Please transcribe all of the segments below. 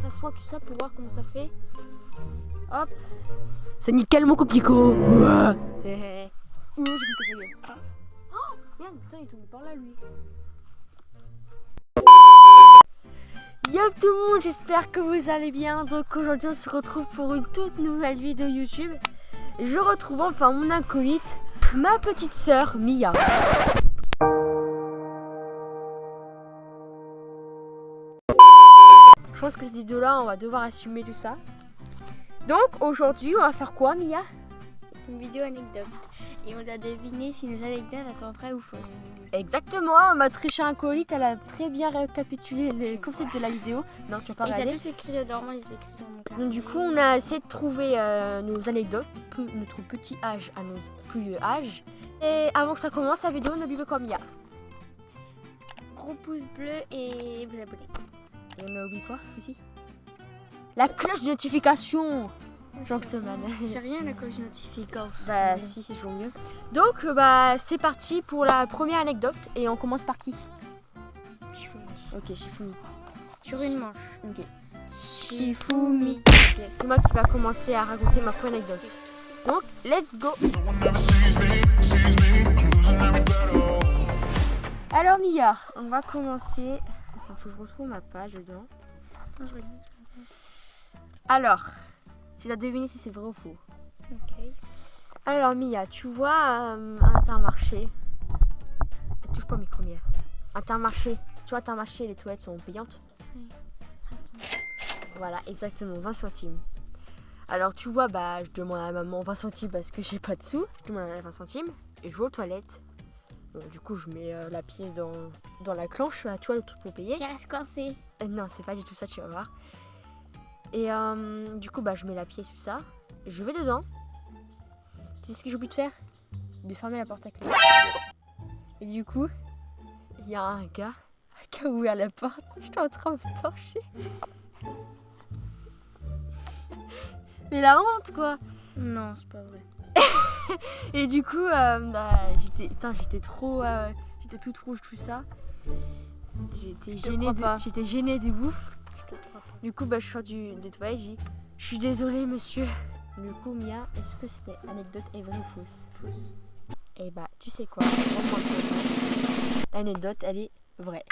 s'assoit tout ça pour voir comment ça fait. Hop. C'est nickel mon coquelicot. Ouais. J'ai vu que ça y est. Oh, regarde, putain, il est tombé par là lui. Yo tout le monde, j'espère que vous allez bien. Donc aujourd'hui on se retrouve pour une toute nouvelle vidéo YouTube. Je retrouve enfin mon acolyte, ma petite sœur Mia. Je pense que cette vidéo là on va devoir assumer tout ça. Donc aujourd'hui on va faire quoi Mia? Une vidéo anecdote. Et on doit deviner si nos anecdotes elles sont vraies ou fausses. Exactement, ma triche acolyte, elle a très bien récapitulé les concepts de la vidéo. Non, tu vas pas Et j'ai regarder. tous écrit dedans, moi j'ai écrit dans mon carnet. Donc du coup, on a essayé de trouver nos anecdotes, notre petit âge à notre plus vieux âge. Et avant que ça commence la vidéo, n'oubliez pas quoi Mia. Gros pouce bleu et vous abonnez. Et on a oublié quoi aussi? La cloche de notification. Gentleman. C'est rien la cloche notification. Bah si, c'est toujours mieux. Donc bah c'est parti pour la première anecdote et on commence par qui? Ok, Shifumi. Sur une manche. Ok. Shifumi. Ok, c'est moi qui va commencer à raconter ma première anecdote. Donc, let's go. Alors Mia, on va commencer. Attends, faut que je retrouve ma page dedans. Alors, tu dois deviner si c'est vrai ou faux. Ok. Alors Mia, tu vois Intermarché. Touche pas au micro Mia. Intermarché. Tu vois Intermarché, les toilettes sont payantes. Oui. Voilà, exactement, 20 centimes. Alors tu vois, bah je demande à maman 20 centimes parce que j'ai pas de sous. Je demande à 20 centimes et je vais aux toilettes. Bon, du coup, je mets la pièce dans la clenche, tu vois, le truc pour payer. Qui reste coincé. Non, c'est pas du tout ça, tu vas voir. Et du coup, bah je mets la pièce, tout ça. Je vais dedans. Tu sais ce que j'ai oublié de faire? De fermer la porte à clé. Et du coup, il y a un gars qui a ouvert la porte. J'étais en train de me torcher. Mais la honte, quoi. Non, c'est pas vrai. Et du coup, j'étais trop... j'étais toute rouge, tout ça. J'étais gênée de ouf. Du coup, bah, je sors des toilettes, j'ai dit « Je suis désolée, monsieur ». Du coup, Mia, est-ce que cette anecdote est vraie ou fausse? Fausse. Et bah, tu sais quoi? L'anecdote, elle est vraie.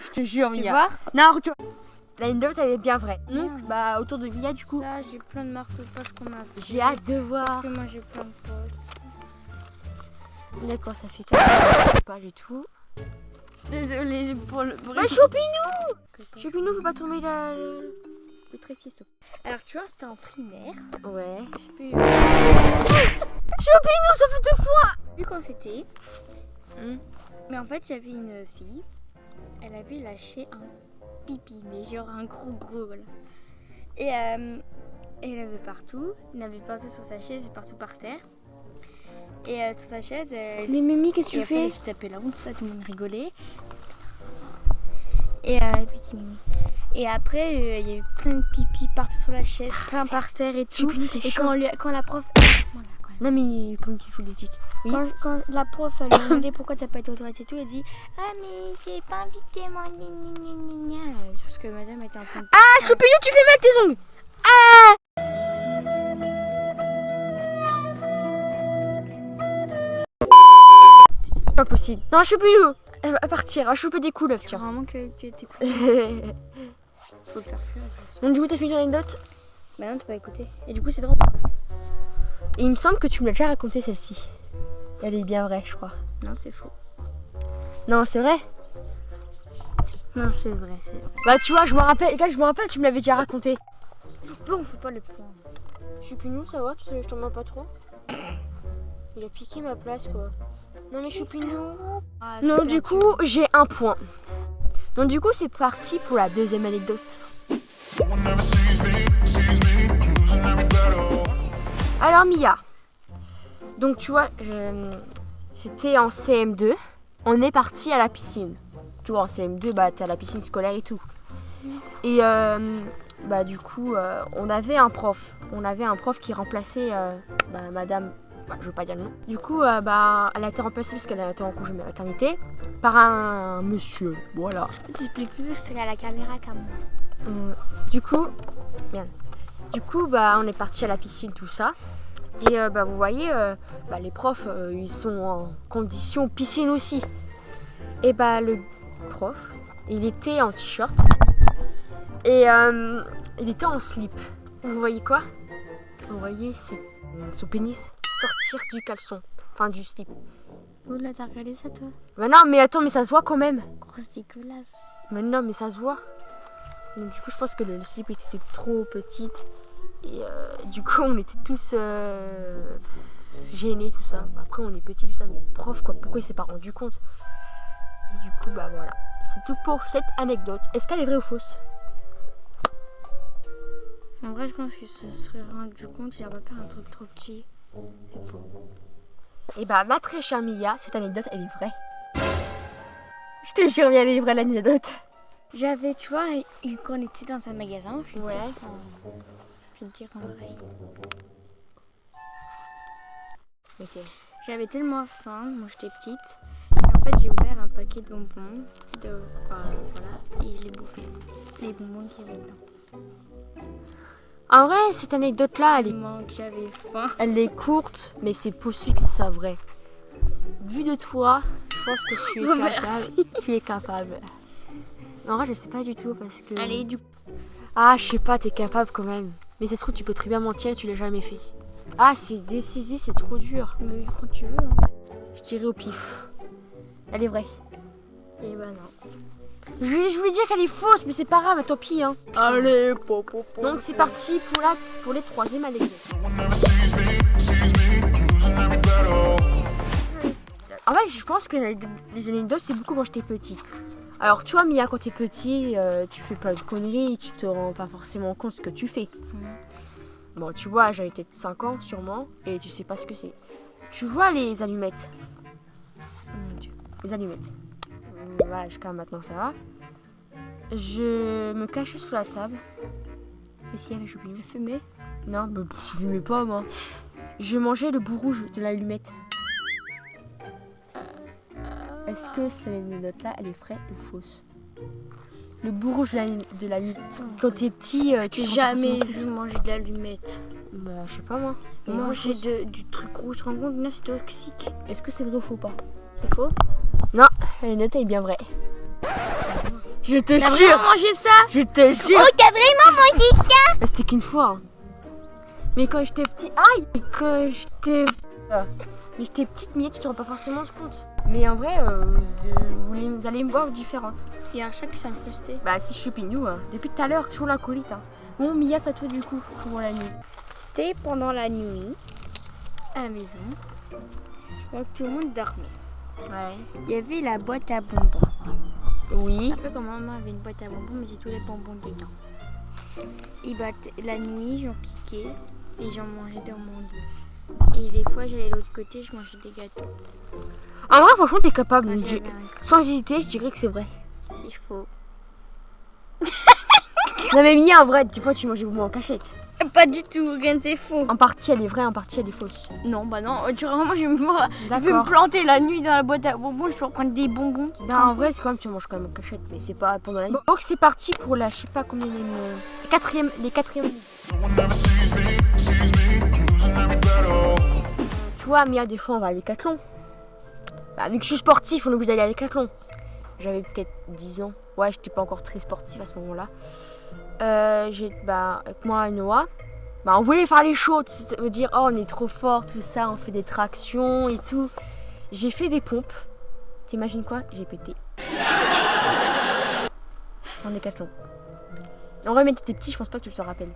Je te jure, Mia. Tu vois? Non, tu vois. L'anecdote, elle est bien vraie. Donc, Merde. bah, autour de Mia, du coup, Ça, j'ai plein de marque-pages qu'on m'a fait. j'ai hâte de voir. Parce que moi j'ai plein de potes. D'accord, ça fait 4 pages et tout. Désolée pour le bruit. Ouais, Choupinou! Choupinou, faut pas tomber le trépied, stop. Alors tu vois, c'était en primaire. Ouais. Je sais plus. Choupinou, ça fait 2 fois! Vu quand c'était. Mais en fait, j'avais une fille. Elle avait lâché un pipi, mais genre un gros là. Et elle avait partout. Il avait partout sur sa chaise et partout par terre. Et sur sa chaise, Mais Mimi, qu'est-ce que tu fais? elle se tapait la honte, tout ça, tout le monde rigolait. Et petit Mimi. Et après, il y avait plein de pipi partout sur la chaise, plein par terre et tout. Choupinou, t'es Et chaud. quand la prof... Voilà, quand même. Non, mais comme qu'il faut l'éthique. Oui. Quand la prof elle lui demandait pourquoi t'as pas été aux toilettes et tout, elle dit ah mais j'ai pas invité moi gna gna gna gna gna. Parce que madame était en train de... Ah, Choupinou, tu fais mal tes ongles! Ah! C'est pas possible. Non, Choupinou, elle va partir, elle va choper des couleuvres, C'est tiens. vraiment que t'écoutes. Faut le faire fuir. Donc, du coup, t'as fini ton anecdote? Bah non, t'as pas écouté. Et du coup, c'est vrai ou pas? Et il me semble que tu me l'as déjà raconté celle-ci. Elle est bien vraie, je crois. Non, c'est faux. Non, c'est vrai? Non, c'est vrai, c'est vrai. Bah, tu vois, je me rappelle, tu me l'avais déjà raconté. Pourquoi on fait pas le point? Choupinou, ça va, je t'en mets pas trop? Il a piqué ma place, quoi. Non, mais Choupinou. Ah, Non, du coup, j'ai un point. Donc, du coup, c'est parti pour la deuxième anecdote. Alors, Mia. Donc, tu vois, c'était en CM2. On est parti à la piscine. Tu vois, en CM2, bah, t'es à la piscine scolaire et tout. Et, bah, du coup, on avait un prof. On avait un prof qui remplaçait Madame je veux pas dire le nom. Du coup, elle a été remplacée parce qu'elle a été en congé maternité par un monsieur. Voilà. Tu expliques plus parce qu'elle a la caméra comme moi. Du coup, on est parti à la piscine, tout ça. Et vous voyez, les profs, ils sont en condition piscine aussi. Et le prof, il était en t-shirt et il était en slip. Vous voyez quoi? Vous voyez son pénis sortir du caleçon, enfin du slip. Oula, t'as regardé ça toi? Mais non, mais attends, mais ça se voit quand même. Grosse dégueulasse. Mais non, mais ça se voit. Donc, du coup, je pense que le slip était trop petite. Et du coup, on était tous gênés, tout ça. Après, on est petits, tout ça, mais prof, quoi, pourquoi il s'est pas rendu compte? Et du coup, voilà. C'est tout pour cette anecdote. Est-ce qu'elle est vraie ou fausse? En vrai, je pense qu'il se serait rendu compte qu'il a pas fait un truc trop petit. C'est faux. Et ma très chère Mia, cette anecdote, elle est vraie. Je te jure, elle est vraie l'anecdote. J'avais, tu vois, quand on était dans un magasin, je vais te dire en vrai. Ok. J'avais tellement faim, moi j'étais petite. Et en fait, j'ai ouvert un paquet de bonbons. Voilà, et je l'ai bouffé. Les bonbons qu'il y avait dedans. En vrai, cette anecdote-là, J'avais faim. Elle est courte, mais c'est possible que c'est vrai. Vu de toi, je pense que tu es capable. Merci. Tu es capable. En vrai, je sais pas du tout parce que. Allez, du coup. Ah, je sais pas, t'es capable quand même. Mais ça se trouve, tu peux très bien mentir et tu l'as jamais fait. Ah, c'est décisif, c'est trop dur. Mais quand tu veux. Hein. Je dirais au pif. Elle est vraie. Et non. Je voulais dire qu'elle est fausse, mais c'est pas grave, tant pis. Hein. Allez, donc c'est parti pour les troisième anecdotes. En fait, je pense que les anecdotes, c'est beaucoup quand j'étais petite. Alors, tu vois, Mia, quand t'es petit, tu fais plein de conneries, tu te rends pas forcément compte de ce que tu fais. Bon, tu vois, j'avais peut-être 5 ans sûrement, et tu sais pas ce que c'est. Tu vois les allumettes? Mon Dieu. Les allumettes. Voilà, jusqu'à maintenant, ça va. Je me cachais sous la table. Qu'est-ce qu'il y avait? Je voulais fumer. Non, je fumais pas, moi. Je mangeais le bout rouge de l'allumette. Est-ce que cette anecdote-là, elle est vraie ou fausse? Le bout rouge de l'allumette. Quand t'es petit, tu n'as jamais vu manger de l'allumette. Je sais pas, moi. Manger du truc rouge, tu te rends compte? Non, c'est toxique. Est-ce que c'est vrai ou faux pas? C'est faux? Non, l'anecdote est bien vraie. Je te jure. T'as vraiment mangé ça? Je te jure. Oh, t'as vraiment mangé ça? C'était qu'une fois. Hein. Mais quand j'étais petite... Aïe! Mais j'étais petite, Mia, tu te rends pas forcément compte. Mais en vrai, vous allez me voir différente. Il y a un chat qui s'est incrusté. C'est Choupinou. Hein. Depuis tout à l'heure, toujours la colite. Hein. Bon, Mia, ça toi du coup, pour la nuit. C'était pendant la nuit, à la maison. Donc tout le monde dormait. Ouais. Il y avait la boîte à bonbons. Oui. Un peu comme maman avait une boîte à bonbons, mais c'est tous les bonbons dedans. Et la nuit, j'en piquais et j'en mangeais dans mon lit. Et des fois, j'allais de l'autre côté, je mangeais des gâteaux. En vrai, franchement, t'es capable. Sans hésiter, je dirais que c'est vrai. C'est faux. Non mais Mia, en vrai, des fois, tu mangeais beaucoup en cachette. Pas du tout, rien, c'est faux. En partie, elle est vraie, en partie, elle est fausse. Non, non, vraiment, je vais me planter la nuit dans la boîte à bonbons, je vais prendre des bonbons. En vrai, c'est quand même, tu manges quand même en cachette, mais c'est pas pendant la nuit. Donc, c'est parti pour la, je sais pas combien les quatrième. Tu vois, Mia, des fois, on va à Décathlon. Vu que je suis sportif, on est obligé d'aller à Décathlon. J'avais peut-être 10 ans. Ouais, j'étais pas encore très sportif à ce moment-là. Avec moi et Noah, on voulait faire les shows, ça veut dire oh on est trop fort, tout ça, on fait des tractions et tout. J'ai fait des pompes. T'imagines quoi? J'ai pété. En Décathlon. En vrai, mais t'étais petit, je pense pas que tu te rappelles.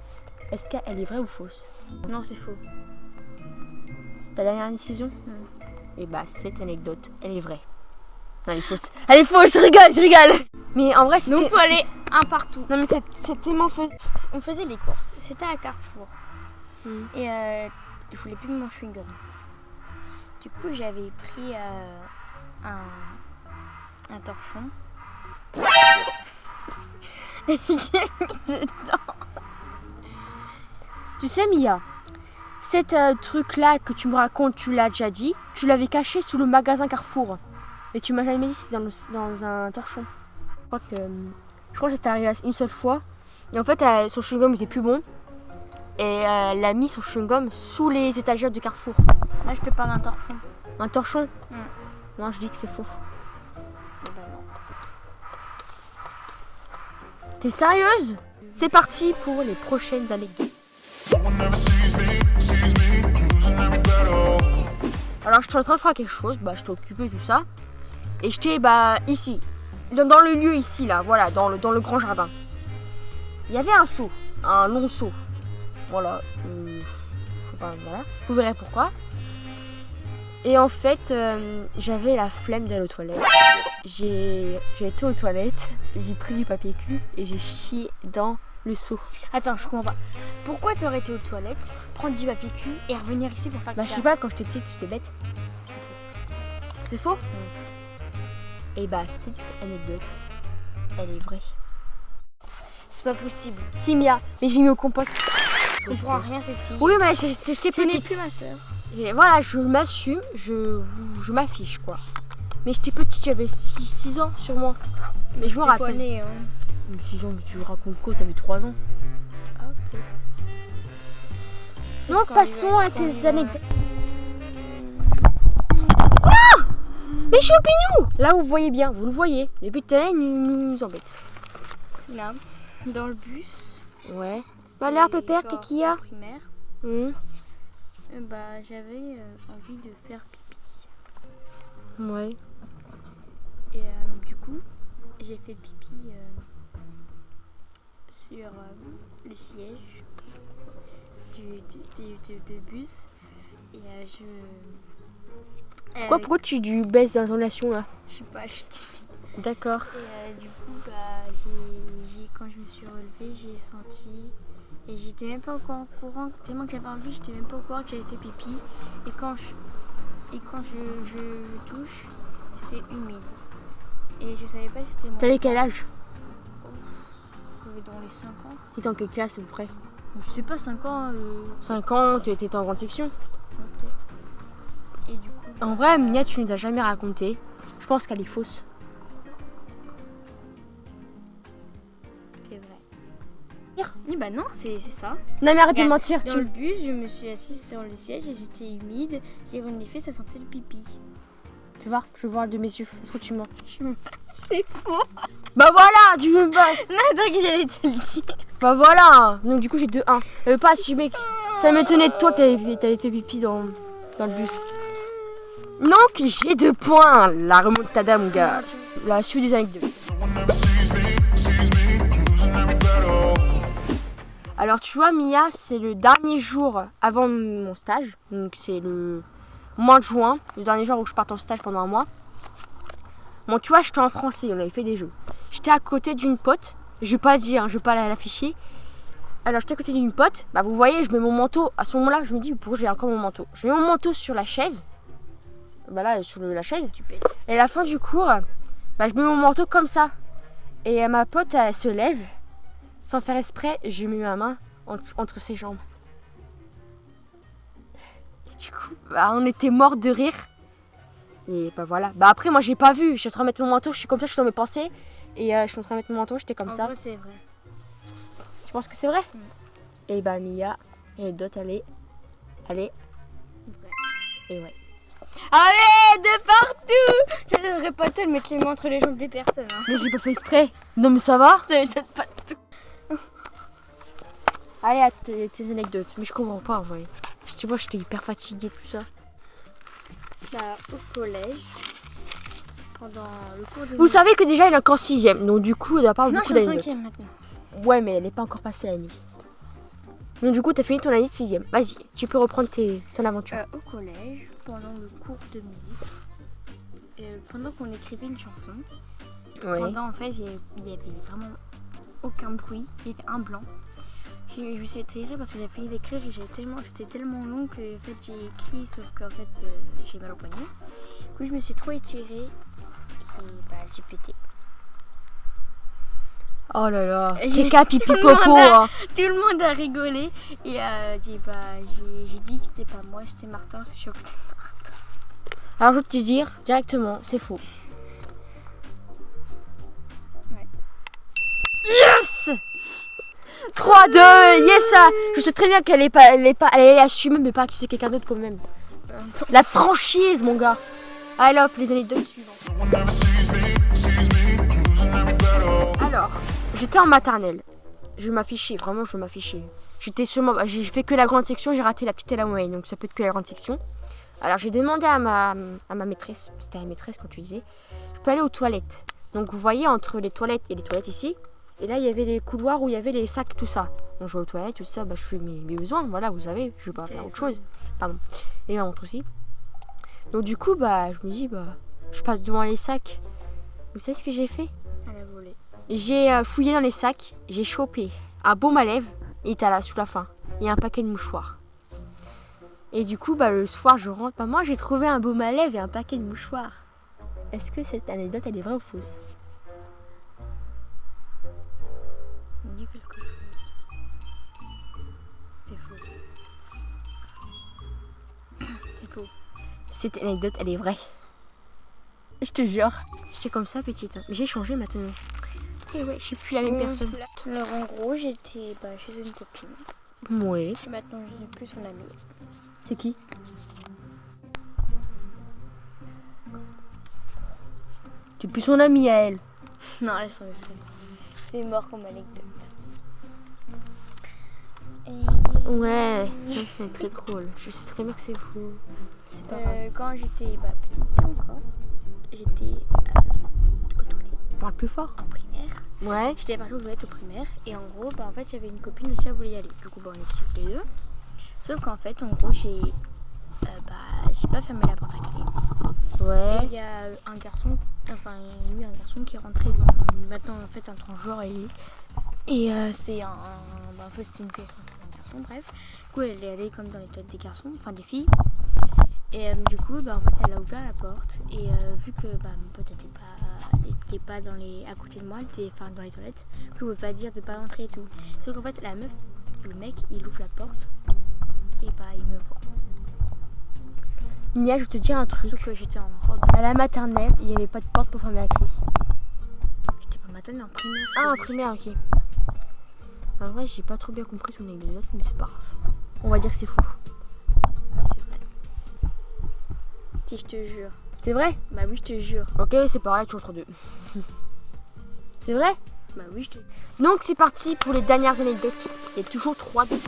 Est-ce qu'elle est vraie ou fausse? Non, c'est faux. C'est ta dernière décision? Et cette anecdote, elle est vraie. Non, elle est fausse. Elle est fausse, je rigole. Mais en vrai, c'était... Donc, il faut aller un partout. Non, mais c'est tellement fait. On faisait les courses. C'était à Carrefour. Et je voulais plus mon chewing-gum. Du coup, j'avais pris un torchon. Et j'ai mis dedans. Tu sais, Mia, cet truc-là que tu me racontes, tu l'as déjà dit. Tu l'avais caché sous le magasin Carrefour. Mais tu m'as jamais dit si c'est dans un torchon. Je crois que c'était arrivé une seule fois. Et en fait, son chewing-gum était plus bon. Et elle a mis son chewing-gum sous les étagères du Carrefour. Là, je te parle d'un torchon. Un torchon? Non, je dis que c'est faux. Eh ben non. T'es sérieuse? C'est parti pour les prochaines anecdotes. Alors, je suis en train de faire quelque chose. Bah, j'étais occupée, tout ça. Et j'étais ici. Dans le lieu ici, là. Voilà, dans le grand jardin. Il y avait un seau. Un long seau. Voilà. Voilà. Vous verrez pourquoi. Et en fait, j'avais la flemme d'aller aux toilettes. J'ai été aux toilettes, j'ai pris du papier cul et j'ai chié dans le seau. Attends, je comprends pas. Pourquoi tu aurais été aux toilettes, prendre du papier cul et revenir ici pour faire je sais pas, quand j'étais petite, j'étais bête. C'est faux? Et cette anecdote, elle est vraie. C'est pas possible. Si, Mia, mais j'ai mis au compost. Je comprends rien, cette fille. Oui, mais j'étais petite. Tu n'es plus ma soeur. Et voilà, je m'assume, je m'affiche quoi. Mais j'étais petite, j'avais 6 ans sûrement. Mais je me rappelle. Née, hein. 6 ans, mais tu racontes quoi? T'avais 3 ans. Ah, ok. Non, passons à tes anecdotes. Ah! Mais Choupinou! Là, vous voyez bien, vous le voyez. Les putains, ils nous embêtent. Là, dans le bus. Ouais. Valeur, pépère, qu'est-ce qu'il y a? Primaire. J'avais envie de faire pipi. Ouais. Et du coup, j'ai fait pipi sur le siège du bus. Et Pourquoi tu baisses d'intonation là? Je sais pas, je suis timide. D'accord. Et du coup, quand je me suis relevée, j'ai senti... Et j'étais même pas encore au courant, tellement que j'avais envie, j'étais même pas au courant que j'avais fait pipi. Et quand je touche, c'était humide. Et je savais pas si c'était mon... T'avais quel âge? Dans les 5 ans. T'étais en quelle classe à peu près? Je sais pas, 5 ans. 5 ans, tu étais en grande section? Ouais, peut-être. Et du coup... En vrai, Mia, tu nous as jamais raconté. Je pense qu'elle est fausse. C'est vrai. Oui, non, c'est ça. Non mais arrête de mentir. Dans le bus, je me suis assise sur le siège et c'était humide. J'ai reniflé, ça sentait le pipi. Fais voir, je veux voir de mes yeux. Est-ce que tu mens? C'est faux. Bah voilà, tu veux pas. Non, attends que j'allais te le dire. Bah voilà. Donc du coup j'ai 2-1. Pas assumer. Ça m'étonnait de toi, t'avais fait pipi dans le bus. Donc j'ai 2 points. La remontada mon gars. La suite des anecdotes. Alors tu vois Mia, c'est le dernier jour avant mon stage. Donc c'est le mois de juin. Le dernier jour où je parte en stage pendant un mois. Bon tu vois, j'étais en français, on avait fait des jeux. J'étais à côté d'une pote. Je vais pas dire, je vais pas l'afficher. Alors j'étais à côté d'une pote. Bah vous voyez, je mets mon manteau. À ce moment-là, je me dis pourquoi j'ai encore mon manteau. Je mets mon manteau sur la chaise. Bah là, sur la chaise. Et à la fin du cours, je mets mon manteau comme ça. Et ma pote, elle se lève. Sans faire exprès, j'ai mis ma main entre ses jambes. Et du coup, on était morts de rire. Et voilà. Après, moi, j'ai pas vu. Je suis en train de mettre mon manteau. Je suis comme ça, je suis dans mes pensées. Et je suis en train de mettre mon manteau. J'étais comme ça. En vrai, c'est vrai. Tu penses que c'est vrai? Et Mia, et d'autres, allez. Ouais. Et ouais. Allez, de partout! Je ne devrais pas te mettre les mains entre les jambes des personnes. Hein. Mais j'ai pas fait exprès. Non, mais ça va? Ça m'étonne pas tout. Allez, à tes anecdotes. Mais je comprends pas en vrai. Moi, j'étais hyper fatiguée, tout ça. Au collège, pendant le cours de... Vous savez que déjà, elle est encore en 6ème. Donc, du coup, elle doit pas avoir beaucoup d'anecdotes. Non, je suis en 5ème maintenant. Ouais, mais elle n'est pas encore passée l'année. Donc, du coup, t'as fini ton année de 6ème. Vas-y, tu peux reprendre ton aventure. Au collège, pendant le cours de musique, pendant qu'on écrivait une chanson, pendant, en fait, il y avait vraiment aucun bruit. Il y avait un blanc. Je me suis étirée parce que j'avais fini d'écrire et c'était tellement long que en fait, j'ai écrit, sauf qu'en fait j'ai mal au poignet. Du coup je me suis trop étirée et j'ai pété. Oh là là, Et caca, pipi, tout le popo. monde a- Hein. Tout le monde a rigolé. Et j'ai dit que c'était pas moi, c'était Martin, c'est sûr que c'était Martin. Alors je vais te dire directement, c'est faux. Ouais. Yes 3-2, yes ça. Je sais très bien qu'elle allait assumer, mais pas accuser quelqu'un d'autre quand même. La franchise, mon gars. Allez hop, les anecdotes suivantes. Alors, j'étais en maternelle. Je m'affichais, vraiment je m'affichais. J'ai fait que la grande section, j'ai raté la petite et la moyenne, donc ça peut être que la grande section. Alors j'ai demandé à ma maîtresse, c'était la maîtresse quand tu disais, je peux aller aux toilettes. Donc vous voyez entre les toilettes et les toilettes ici, et là il y avait les couloirs où il y avait les sacs, tout ça. Donc je vais aux toilettes, tout ça, bah, je fais mes besoins, voilà, vous savez, je vais pas faire autre chose. Pardon. Et ma montre aussi. Donc du coup, bah, je me dis, bah, je passe devant les sacs. Vous savez ce que j'ai fait? Elle a volé. J'ai fouillé dans les sacs, j'ai chopé un baume à lèvres, il était là sous la fin, et un paquet de mouchoirs. Et du coup, bah, le soir, je rentre, bah, moi j'ai trouvé un baume à lèvres et un paquet de mouchoirs. Est-ce que cette anecdote, elle est vraie ou fausse? On dit quelque chose. C'est faux. C'est faux. Cette anecdote, elle est vraie. Je te jure. J'étais comme ça, petite. Mais j'ai changé maintenant. Et ouais, je suis plus la même personne. Alors en gros, j'étais chez une copine. Ouais. Et maintenant, je suis plus son amie. C'est qui? Tu es plus son amie à elle. Non, c'est mort comme anecdote. Et... Ouais, c'est très drôle. Je sais très bien que c'est fou. C'est pas grave. Quand j'étais petite encore, j'étais aux toilettes. Parle plus fort. En primaire. Ouais. J'étais partie aux toilettes au primaire et en gros, en fait, j'avais une copine aussi, elle voulait y aller. Du coup, on était toutes les deux. Sauf qu'en fait, en gros, j'ai pas fermé la porte à clé. Ouais. Et il y a un garçon, qui est rentré maintenant en fait un transgenre et c'est en fait c'était une fille, c'est un garçon, bref. Du coup, elle est allée comme dans les toilettes des garçons, enfin des filles. Et du coup, en fait, elle a ouvert la porte et vu que mon pote était pas à côté de moi, elle était dans les toilettes, que pouvait pas dire de pas rentrer et tout. Sauf qu'en fait, le mec, il ouvre la porte et il me voit. Nia, je vais te dire un truc. Sauf que j'étais en robe. À la maternelle, il n'y avait pas de porte pour fermer la clé. J'étais pas maternelle, en primaire. Ah, en primaire, ok. En vrai, j'ai pas trop bien compris ton anecdote, mais c'est pas grave. On va dire que c'est fou. C'est vrai. Si, je te jure. C'est vrai? Bah oui, je te jure. Ok, c'est pareil, toujours entre deux. C'est vrai? Bah oui, je te jure. Donc c'est parti pour les dernières anecdotes. Il y a toujours 3-2.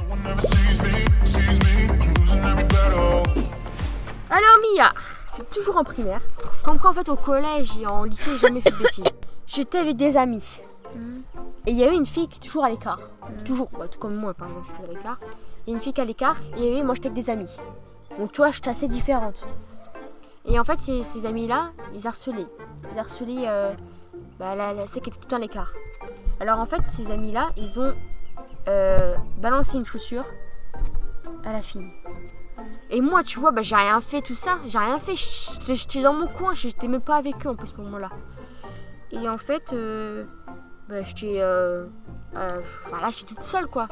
Alors Mia, c'est toujours en primaire. Comme quoi en fait au collège et en lycée, j'ai jamais fait de bêtises. J'étais avec des amis. Et il y avait une fille qui est toujours à l'écart. Toujours, tout comme moi par exemple, je suis toujours à l'écart. Il y a une fille qui est à l'écart et moi j'étais avec des amis. Donc tu vois, j'étais assez différente. Et en fait ces amis-là, ils harcelaient. Ils harcelaient celle qui était tout le temps à l'écart. Alors en fait ces amis-là, ils ont balancé une chaussure à la fille. Et moi, tu vois, j'ai rien fait, tout ça. J'ai rien fait. J'étais dans mon coin. J'étais même pas avec eux en plus, ce moment-là. Et en fait, j'étais. Là, j'étais toute seule, quoi.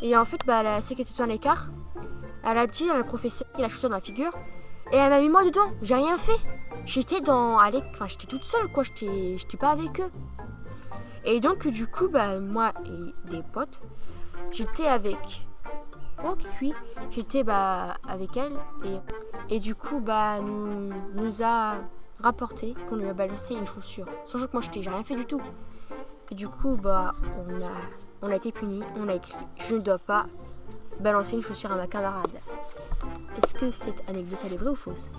Et en fait, celle qui était dans l'écart, elle a dit à la professeure qui a la chaussure dans la figure. Et elle m'a mis moi dedans. J'ai rien fait. J'étais j'étais toute seule, quoi. J'étais pas avec eux. Et donc, du coup, moi et des potes, j'étais avec. J'étais avec elle et du coup nous a rapporté qu'on lui a balancé une chaussure. Sachant que moi j'ai rien fait du tout. Et du coup on a été punis, on a écrit je ne dois pas balancer une chaussure à ma camarade. Est-ce que cette anecdote elle est vraie ou fausse?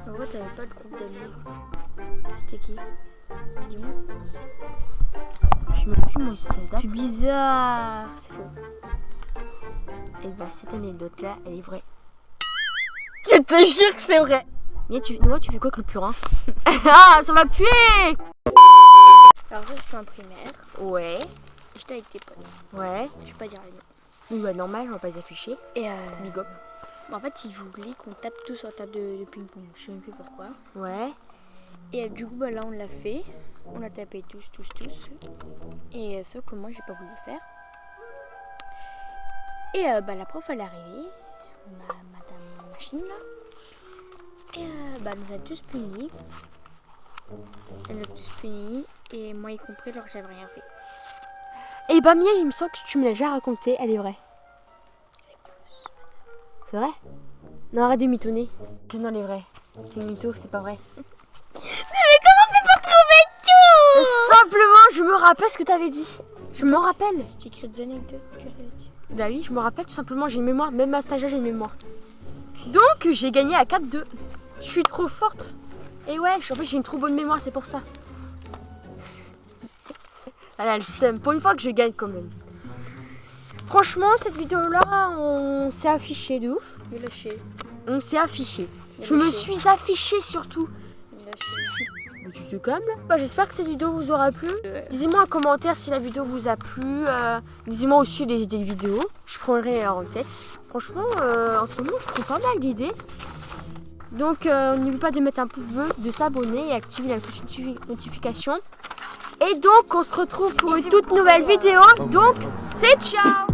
En vrai, t'avais pas de groupe d'amis. C'était qui? Dis-moi. Je sais même plus moi cette date. C'est bizarre. C'est faux. Et cette anecdote-là, elle est vraie. Je te jure que c'est vrai. Mais tu fais quoi avec le purin? Ah, ça va puer! Alors, j'étais en primaire. Ouais. J'étais avec tes potes. Ouais. Je vais pas dire les noms. Oui, normal, on va pas les afficher. Et Big up. En fait, ils voulaient qu'on tape tous sur la table de ping-pong. Je sais même plus pourquoi. Ouais. Et du coup, là, on l'a fait. On a tapé tous. Et sauf que moi, j'ai pas voulu le faire. Et la prof, elle est arrivée, madame machine là. Et elle nous a tous punis. Elle nous a tous punis, et moi y compris, alors que j'avais rien fait. Et bah Mia, il me semble que tu me l'as déjà raconté, elle est vraie. C'est vrai? Non, arrête de mitonner. Que non, elle est vraie. C'est une mytho, c'est pas vrai. Mais comment on peut pas trouver tout? Simplement, je me rappelle ce que t'avais dit. Je m'en rappelle. J'ai écrit des anecdotes que j'avais dit. Bah oui, je me rappelle tout simplement, j'ai une mémoire. Même ma stagiaire, j'ai une mémoire. Donc, j'ai gagné à 4-2. Je suis trop forte. Et ouais, en fait, j'ai une trop bonne mémoire, c'est pour ça. Elle a le seum. Pour une fois que je gagne quand même. Franchement, cette vidéo-là, on s'est affiché de ouf. Il est lâché. On s'est affiché. Je me suis affichée surtout. Il est lâché. Mais tu te calmes là. Bah, j'espère que cette vidéo vous aura plu. Dites-moi en commentaire si la vidéo vous a plu. Dites-moi aussi des idées de vidéos. Je prendrai en tête. Franchement, en ce moment, je trouve pas mal d'idées. Donc, n'oubliez pas de mettre un pouce bleu, de s'abonner et activer la notification. Et donc, on se retrouve pour une toute nouvelle vidéo. Donc, c'est ciao!